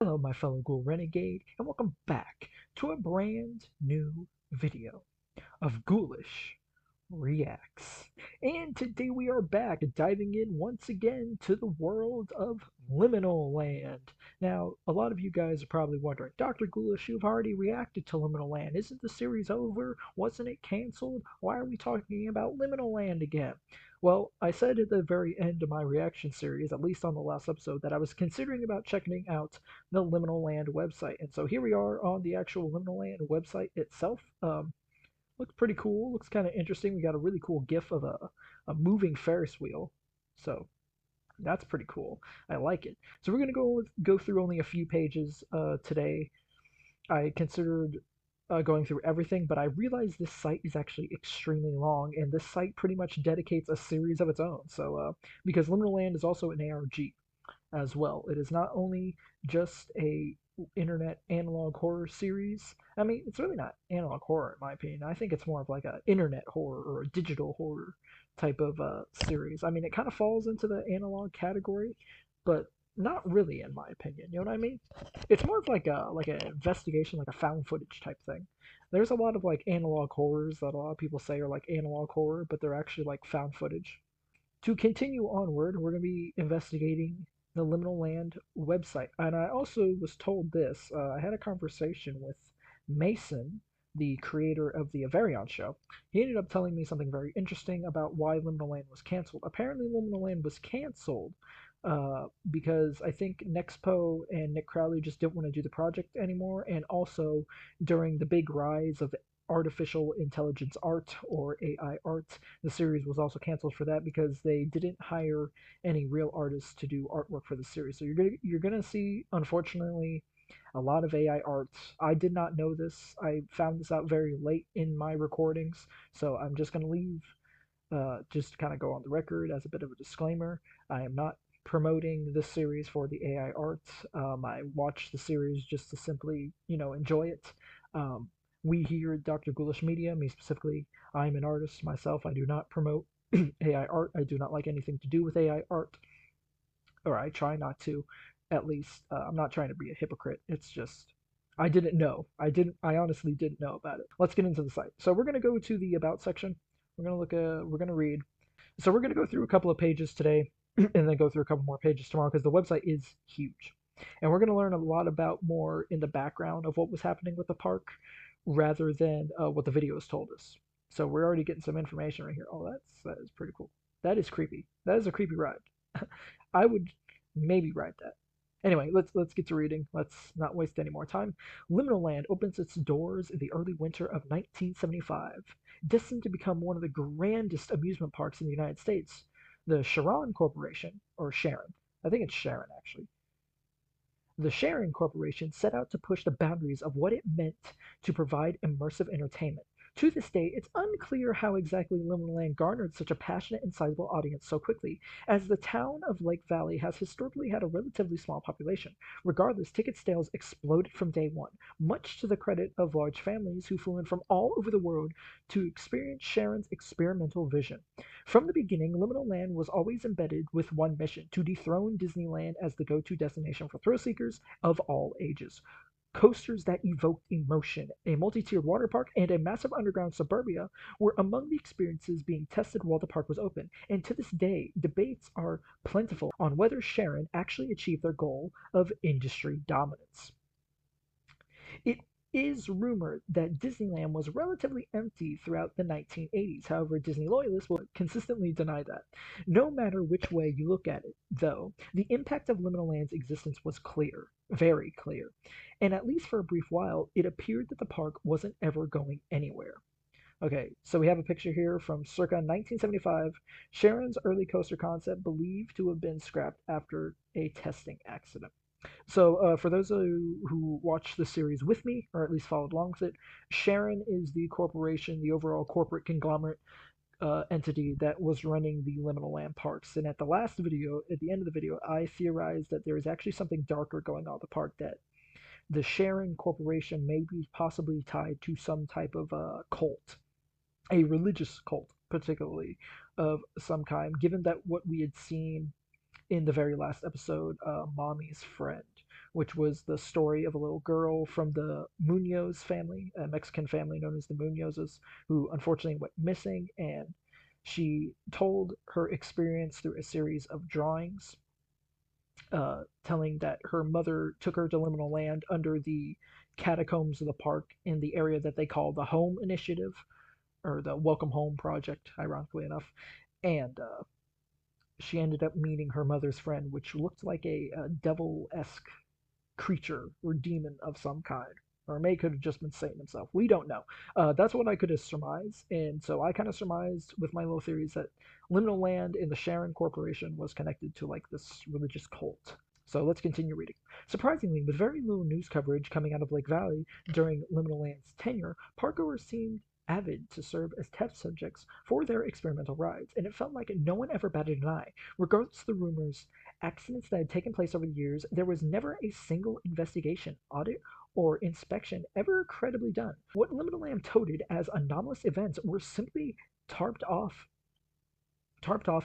Hello, my fellow Ghoul Renegade, and welcome back to a brand new video of Ghoulish Reacts. And today we are back diving in once again to the world of Liminal Land. Now, a lot of you guys are probably wondering, Dr. Ghoulish, you've already reacted to Liminal Land. Isn't the series over? Wasn't it canceled? Why are we talking about Liminal Land again? Well, I said at the very end of my reaction series, at least on the last episode, that I was considering about checking out the Liminal Land website. And so here we are on the actual Liminal Land website itself. Looks pretty cool. Looks kind of interesting. We got a really cool GIF of a moving Ferris wheel. So that's pretty cool. I like it. So we're gonna go through only a few pages today. I considered going through everything, but I realized this site is actually extremely long, and this site pretty much dedicates a series of its own. So because Liminal Land is also an ARG as well. It is not only just a internet analog horror series. I mean, it's really not analog horror in my opinion. I think it's more of like a internet horror or a digital horror type of series. I mean, it kind of falls into the analog category, but not really in my opinion. You know what I mean? It's more of like an investigation, like a found footage type thing. There's a lot of like analog horrors that a lot of people say are like analog horror, but they're actually like found footage. To continue onward, we're going to be investigating the Liminal Land website. And I also was told this. I had a conversation with Mason, the creator of the Averion show. He ended up telling me something very interesting about why Liminal Land was canceled. Apparently, Liminal Land was canceled because I think Nexpo and Nick Crowley just didn't want to do the project anymore. And also, during the big rise of artificial intelligence art or AI art, the series was also canceled for that because they didn't hire any real artists to do artwork for the series. So you're gonna see, unfortunately, a lot of AI art. I did not know this. I found this out very late in my recordings, so I'm just gonna leave. Just kind of go on the record as a bit of a disclaimer. I am not promoting this series for the AI art. I watch the series just to simply, enjoy it. Um, we here at Dr. Ghoulish Media, me specifically, I'm an artist myself. I do not promote AI art. I do not like anything to do with AI art, or I try not to. At least, I'm not trying to be a hypocrite. It's just I didn't know. I honestly didn't know about it. Let's get into the site. So we're gonna go to the about section. We're gonna read. So we're gonna go through a couple of pages today, and then go through a couple more pages tomorrow because the website is huge, and we're gonna learn a lot about more in the background of what was happening with the park, rather than what the videos told us. So we're already getting some information right here. Oh, that is pretty cool. That is creepy. That is a creepy ride. I would maybe ride that. Anyway, let's get to reading. Let's not waste any more time. Liminal Land opens its doors in the early winter of 1975, destined to become one of the grandest amusement parks in the United States. The Sharon Corporation, or Sharon, I think it's Sharon actually. The Sharon Corporation set out to push the boundaries of what it meant to provide immersive entertainment. To this day, it's unclear how exactly Liminal Land garnered such a passionate and sizable audience so quickly, as the town of Lake Valley has historically had a relatively small population. Regardless, ticket sales exploded from day one, much to the credit of large families who flew in from all over the world to experience Sharon's experimental vision. From the beginning, Liminal Land was always embedded with one mission: to dethrone Disneyland as the go-to destination for thrill seekers of all ages. Coasters that evoked emotion, a multi-tiered water park, and a massive underground suburbia were among the experiences being tested while the park was open, and to this day, debates are plentiful on whether Sharon actually achieved their goal of industry dominance. It is rumored that Disneyland was relatively empty throughout the 1980s. However, Disney loyalists will consistently deny that. No matter which way you look at it, though, the impact of Liminal Land's existence was clear, very clear. And at least for a brief while, it appeared that the park wasn't ever going anywhere. Okay, so we have a picture here from circa 1975. Sharon's early coaster concept believed to have been scrapped after a testing accident. So, for those of you who watched the series with me, or at least followed along with it, Sharon is the corporation, the overall corporate conglomerate entity that was running the Liminal Land parks. And at the last video, at the end of the video, I theorized that there is actually something darker going on at the park, that the Sharon Corporation may be possibly tied to some type of cult, a religious cult, particularly of some kind, given that what we had seen in the very last episode, Mommy's Friend, which was the story of a little girl from the Munoz family, a Mexican family known as the Munozes, who unfortunately went missing. And she told her experience through a series of drawings, telling that her mother took her to liminal land under the catacombs of the park in the area that they call the Home Initiative, or the Welcome Home Project, ironically enough. And she ended up meeting her mother's friend, which looked like a devil-esque creature or demon of some kind. Or may could have just been Satan himself. We don't know. That's what I could have surmised. And so I kind of surmised with my little theories that Liminal Land and the Sharon Corporation was connected to like this religious cult. So let's continue reading. Surprisingly, with very little news coverage coming out of Lake Valley during Liminal Land's tenure, parkgoers seemed avid to serve as test subjects for their experimental rides, and it felt like no one ever batted an eye. Regardless of the rumors, accidents that had taken place over the years, there was never a single investigation, audit, or inspection ever credibly done. What Liminal Land touted as anomalous events were simply tarped off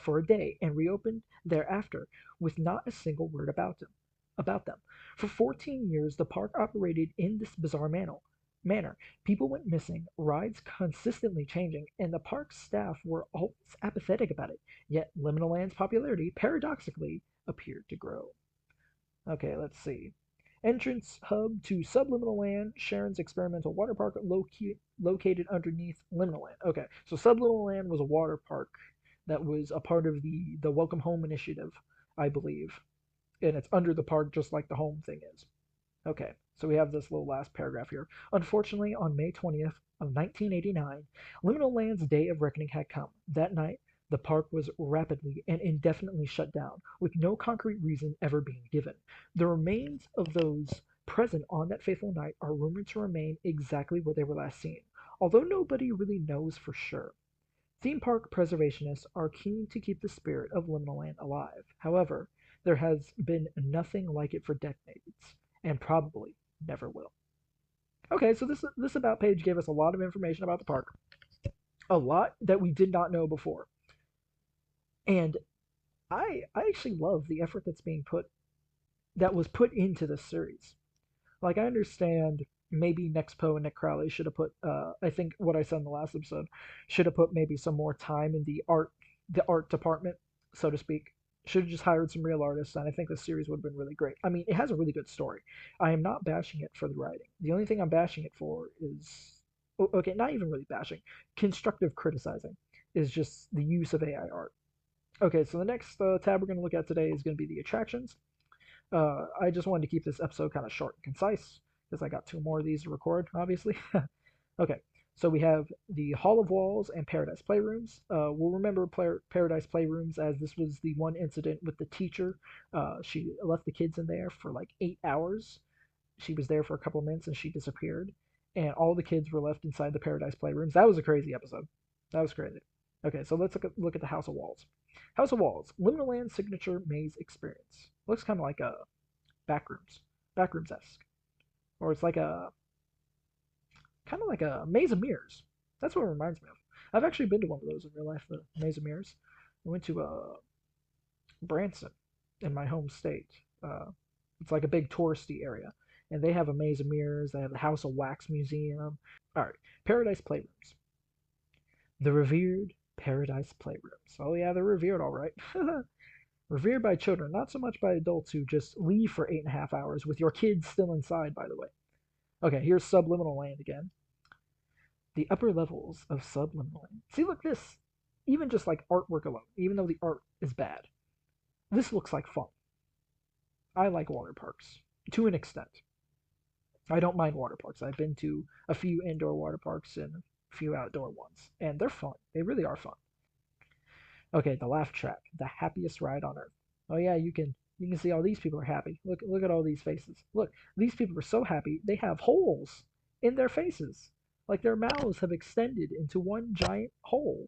for a day and reopened thereafter with not a single word about them. For 14 years, the park operated in this bizarre manner. People went missing, rides consistently changing, and the park's staff were always apathetic about it. Yet Liminal Land's popularity, paradoxically, appeared to grow. Okay, let's see. Entrance hub to Subliminal Land, Sharon's experimental water park located underneath Liminal Land. Okay, so Subliminal Land was a water park that was a part of the Welcome Home Initiative, I believe. And it's under the park just like the home thing is. Okay, so we have this little last paragraph here. Unfortunately, on May 20th of 1989, Liminal Land's day of reckoning had come. That night, the park was rapidly and indefinitely shut down, with no concrete reason ever being given. The remains of those present on that fateful night are rumored to remain exactly where they were last seen, although nobody really knows for sure. Theme park preservationists are keen to keep the spirit of Liminal Land alive. However, there has been nothing like it for decades, and probably never will. Okay, so this about page gave us a lot of information about the park, a lot that we did not know before, and I actually love the effort that was put into this series. Like, I understand maybe Nexpo and Nick Crowley should have put, I think what I said in the last episode, should have put maybe some more time in the art department, so to speak. Should have just hired some real artists, and I think this series would have been really great. I mean, it has a really good story. I am not bashing it for the writing. The only thing I'm bashing it for is, okay, not even really bashing, constructive criticizing is just the use of AI art. Okay, so the next tab we're going to look at today is going to be the attractions. I just wanted to keep this episode kind of short and concise because I got two more of these to record, obviously. Okay, so we have the Hall of Walls and Paradise Playrooms. We'll remember Paradise Playrooms as this was the one incident with the teacher. She left the kids in there for like 8 hours. She was there for a couple of minutes and she disappeared. And all the kids were left inside the Paradise Playrooms. That was a crazy episode. That was crazy. Okay, so let's look at the House of Walls. House of Walls, Liminal Land signature maze experience. Looks kind of like a backrooms-esque, or it's like a kind of like a maze of mirrors. That's what it reminds me of. I've actually been to one of those in real life, the maze of mirrors. I went to Branson in my home state. It's like a big touristy area, and they have a maze of mirrors. They have the House of Wax Museum. All right, Paradise Playrooms. The revered Paradise Playrooms. Oh yeah, they're revered, all right. Revered by children, not so much by adults who just leave for 8.5 hours with your kids still inside, by the way. Okay, here's Subliminal Land again. The upper levels of Subliminal Land. See, look, this, even just like artwork alone, even though the art is bad, this looks like fun. I like water parks, to an extent. I don't mind water parks. I've been to a few indoor water parks and a few outdoor ones, and they're fun. They really are fun. Okay, the laugh track, the happiest ride on earth. Oh yeah, you can see all these people are happy. Look at all these faces. Look, these people are so happy they have holes in their faces. Like their mouths have extended into one giant hole.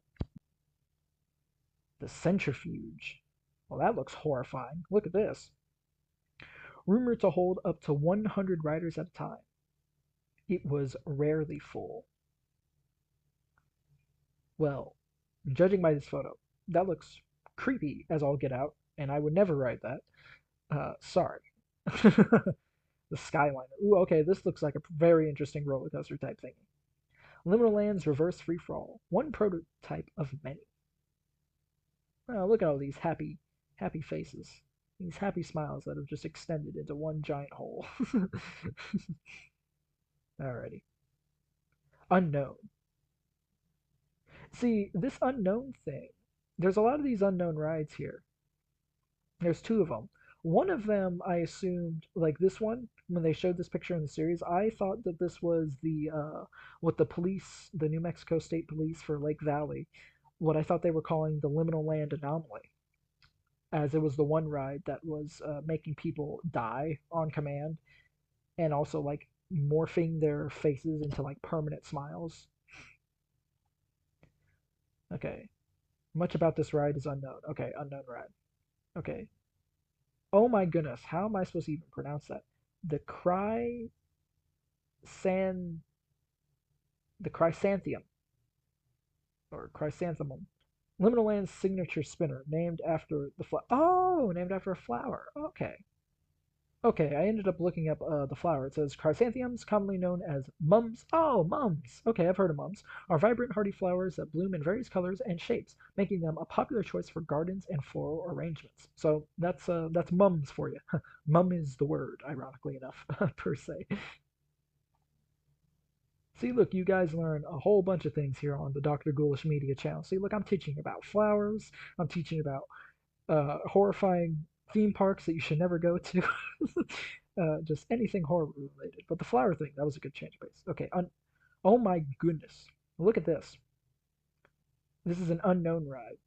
The centrifuge. Well, that looks horrifying. Look at this. Rumored to hold up to 100 riders at a time. It was rarely full. Well, judging by this photo, that looks creepy as all get out, and I would never ride that. Sorry. The Skyliner. Ooh, okay, this looks like a very interesting roller coaster type thingy. Liminal Lands Reverse Free For All. One prototype of many. Oh, look at all these happy faces. These happy smiles that have just extended into one giant hole. Alrighty. Unknown. See, this unknown thing, there's a lot of these unknown rides here. There's two of them. One of them, I assumed, like this one, when they showed this picture in the series, I thought that this was the what the police, the New Mexico State Police for Lake Valley, what I thought they were calling the Liminal Land Anomaly, as it was the one ride that was making people die on command, and also like morphing their faces into like permanent smiles. Okay, much about this ride is unknown. Okay, unknown ride. Okay. Oh my goodness, how am I supposed to even pronounce that? The San the Chrysanthemum or Chrysanthemum. Liminal Land's signature spinner, named after the flower. Oh, named after a flower. Okay. Okay, I ended up looking up the flower. It says chrysanthemums, commonly known as mums. Oh, mums. Okay, I've heard of mums. Are vibrant, hardy flowers that bloom in various colors and shapes, making them a popular choice for gardens and floral arrangements. So that's mums for you. Mum is the word, ironically enough, per se. See, look, you guys learn a whole bunch of things here on the Dr. Ghoulish Media channel. See, look, I'm teaching about flowers. I'm teaching about horrifying theme parks that you should never go to. Just anything horror related. But the flower thing, that was a good change of pace. Okay, oh my goodness. Look at this. This is an unknown ride.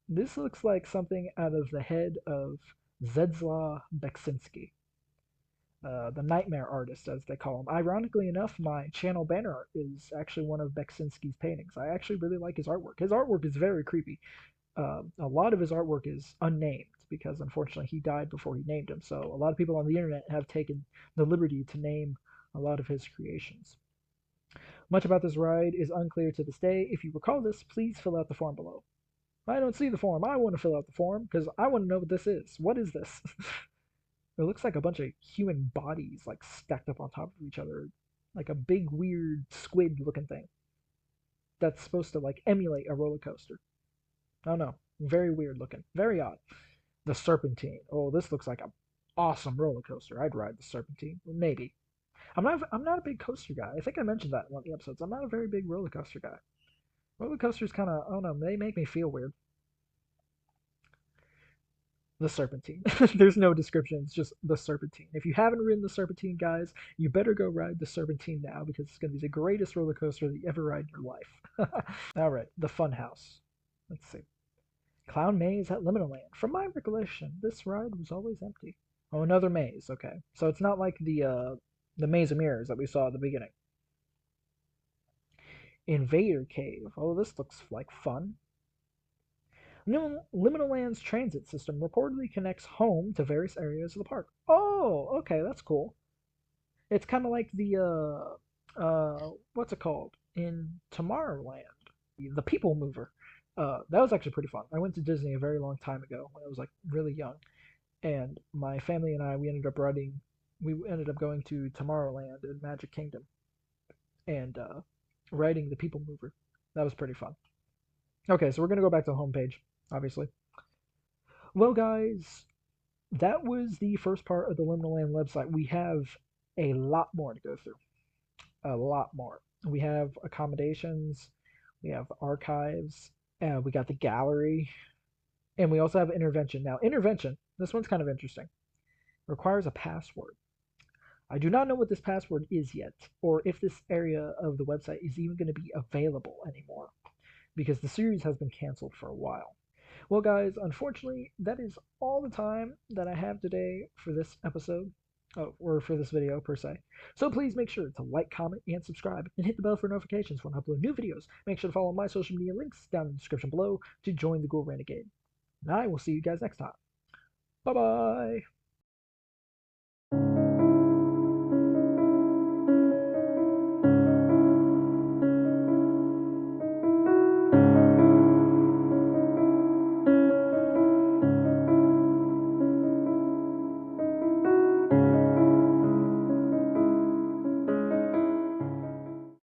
This looks like something out of the head of Zedzslaw Beksinski, the nightmare artist, as they call him. Ironically enough, my channel banner art is actually one of Beksinski's paintings. I actually really like his artwork. His artwork is very creepy. A lot of his artwork is unnamed because unfortunately he died before he named him. So a lot of people on the internet have taken the liberty to name a lot of his creations. Much about this ride is unclear to this day. If you recall this, please fill out the form below. I don't see the form. I want to fill out the form because I want to know what this is. What is this? It looks like a bunch of human bodies like stacked up on top of each other, like a big weird squid looking thing that's supposed to like emulate a roller coaster. I don't know. Very weird looking. Very odd. The Serpentine. Oh, this looks like an awesome roller coaster. I'd ride the Serpentine. Maybe. I'm not a big coaster guy. I think I mentioned that in one of the episodes. I'm not a very big roller coaster guy. Roller coasters kind of, I don't know, they make me feel weird. The Serpentine. There's no description. It's just the Serpentine. If you haven't ridden the Serpentine, guys, you better go ride the Serpentine now because it's going to be the greatest roller coaster that you ever ride in your life. All right, the Funhouse. Let's see. Clown Maze at Liminal Land. From my recollection, this ride was always empty. Oh, another maze. Okay, so it's not like the Maze of Mirrors that we saw at the beginning. Invader Cave. Oh, this looks like fun. Liminal Land's transit system reportedly connects home to various areas of the park. Oh, okay, that's cool. It's kind of like the what's it called in Tomorrowland, the People Mover. That was actually pretty fun. I went to Disney a very long time ago when I was like really young, and my family and I we ended up going to Tomorrowland in Magic Kingdom, and riding the People Mover. That was pretty fun. Okay, so we're gonna go back to the homepage, obviously. Well, guys, that was the first part of the Liminal Land website. We have a lot more to go through. A lot more. We have accommodations, we have archives, we got the gallery, and we also have intervention. Now, intervention, this one's kind of interesting. Requires a password. I do not know what this password is yet, or if this area of the website is even going to be available anymore, because the series has been canceled for a while. Well, guys, unfortunately, that is all the time that I have today for this episode, or for this video per se. So please make sure to like, comment, and subscribe, and hit the bell for notifications when I upload new videos. Make sure to follow my social media links down in the description below to join the Ghoul Renegade. And I will see you guys next time. Bye bye!